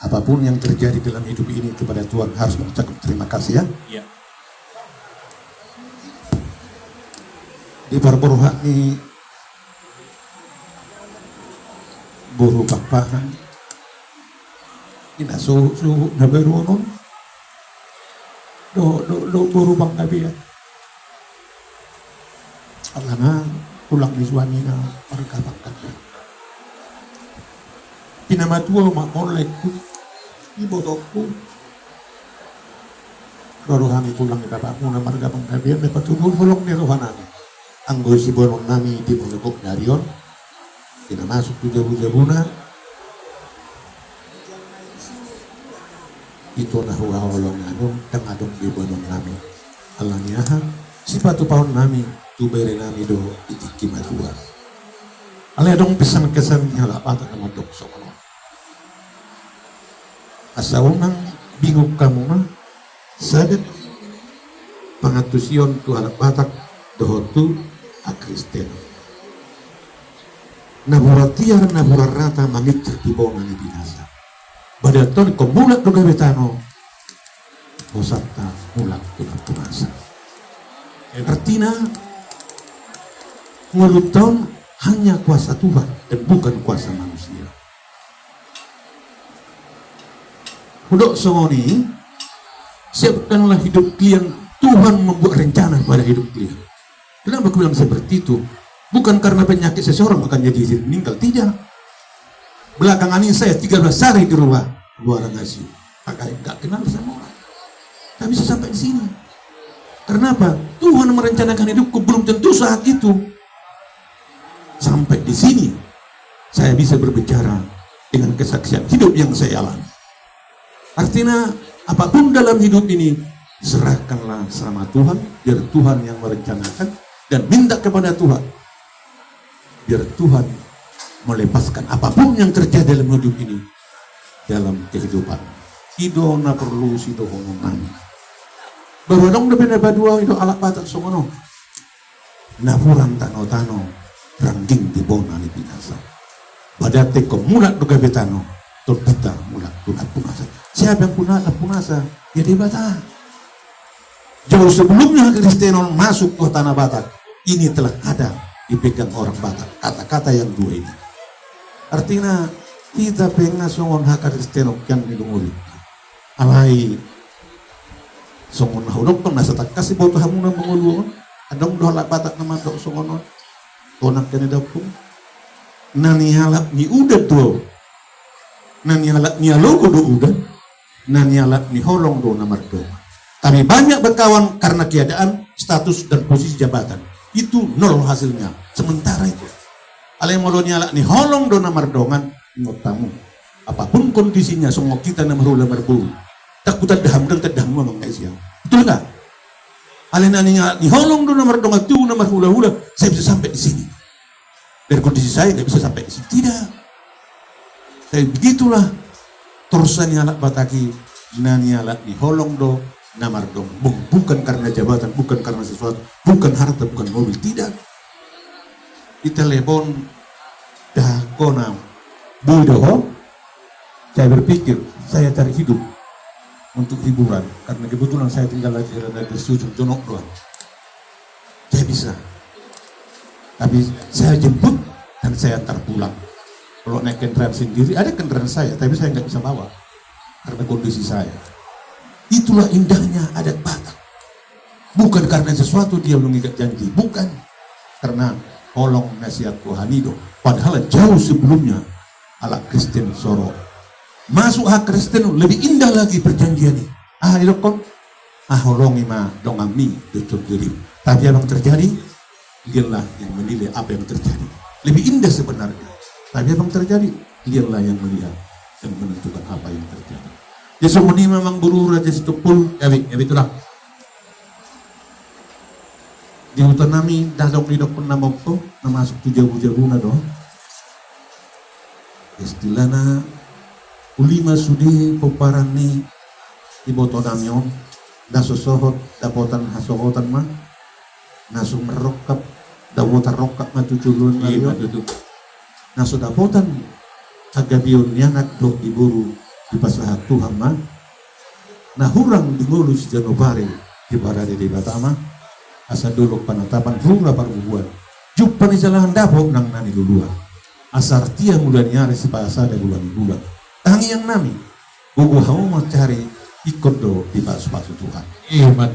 Apapun yang terjadi dalam hidup ini kepada Tuhan harus mengucapkan terima kasih ya. Iya. Di perburuhan ni buru pakpahan ina so na berunon do buru bang gabi ya. Allah na pulang di suami na markabangkan. Pinamatua makolekku ibotokku. Baru kami pulang di bapakmu na markabang gabi may patulong hulong ni rohanami. Ang si bonong nami di mulukok darion. Pinamasok tu jabu-jabuna. Ito na huwawalong anong tangadong di bonong nami. Alam niya ha, si patu paon nami, tubere nami do itiki matua. Alay dong pesan kesan niya lapatan na madok so ano. Asa unang bingung kamu ma, sadet pangatusyon tu anak batak dohotu a Kristen. Naburatia naburarata mamit di bona ni binasa. Badaton ko mulat do gabetano. Bosata mulat do punasa. Artinya nguluton hanya kuasa Tuhan dan bukan kuasa manusia. Hudok songoni siapkanlah hidup kalian. Tuhan membuat rencana pada hidup kalian. Kenapa aku bilang seperti itu? Bukan karena penyakit seseorang akan jadi meninggal, tidak. Belakangan ini saya 13 hari di rumah luar ngasih. Agak nggak kenal sama orang. Tak bisa sampai di sini. Kenapa? Tuhan merencanakan hidupku belum tentu saat itu. Sampai di sini saya bisa berbicara dengan kesaksian hidup yang saya alami. Artinya apapun dalam hidup ini serahkanlah sama Tuhan, biar Tuhan yang merencanakan dan minta kepada Tuhan. Biar Tuhan melepaskan apapun yang terjadi dalam hidup ini dalam kehidupan. Ido na perlu sido ngomong nami. Barodong na pinabadua ido alak patak songono. Napuran tano-tano rangging di bona ni binasa. Badate ko mulat do gabetano tolpita mulat do punasa. Siapa yang punasa? Ya di Batak. Jauh sebelumnya Kristenon masuk ke tanah Batak, ini telah ada dipegang orang Batak, kata-kata yang dua ini. Artinya kita pengen songon hak Kristenok yang dilunguri. Alai songon hudok tong nasa tak kasih boto hamuna mengulu. Adong doh lak Batak nama dok songonon. Konak kene dapung. Nani halak ni udah tuh. Nani halak ni alogo do udah. Nani halak ni holong do namar do. Kami banyak berkawan karena keadaan, status, dan posisi jabatan. Itu nol hasilnya. Sementara itu. Alai molonya alak ni holong do namar dongan. Ingat tamu. Apapun kondisinya, semua kita namar hula berburu. Takutan daham dan tedam memang guys ya. Betul nggak? Alai naninya ni holong do namar dongan tu namar hula-hula. Saya bisa sampai di sini. Dari kondisi saya tidak bisa sampai di sini. Tidak. Tapi begitulah. Terusannya alak bataki. Nani alak ni holong do namar dong, bukan karena jabatan, bukan karena sesuatu, bukan harta, bukan mobil, tidak. Di telepon dah kona budoh. Saya berpikir saya cari hidup untuk hiburan karena kebetulan saya tinggal di sujud jonok doang. Saya bisa, tapi saya jemput dan saya antar pulang. Kalau naik kendaraan sendiri, ada kendaraan saya, tapi saya nggak bisa bawa karena kondisi saya. Itulah indahnya adat Batak. Bukan karena sesuatu dia mengikat janji, bukan karena tolong nasihat Tuhanido. Padahal jauh sebelumnya ala Kristen Soro masuk hak Kristen lebih indah lagi perjanjian ini. Ilokon holongi ma dongami tutur diri. Tapi apa yang terjadi? Dialah yang menilai apa yang terjadi. Lebih indah sebenarnya. Tapi apa yang terjadi? Dialah yang melihat dan menentukan apa yang terjadi. Yesus ini memang buru raja situpul, ya itulah. Di hutan nami, dalam hidup pun nama itu, nama masuk tu jabu-jabu na doh. Istilahnya, ulima sudi peparan ni iboto namyon, daso sohot, dapotan hasohotan mah, nasu merokap, dapotan rokap matuculun namyon, nasu dapotan, agabion yanak do iburu. di pasahat Tuhan mah. Nah hurang di mulus Januari di barade di Batama asa dulu penetapan rula parbubuan jupan di jalan dapok nang nani lulua asar tia mulia nyari si pasada bulan tangi yang nami gugu hau mau cari ikut do di pasu Tuhan.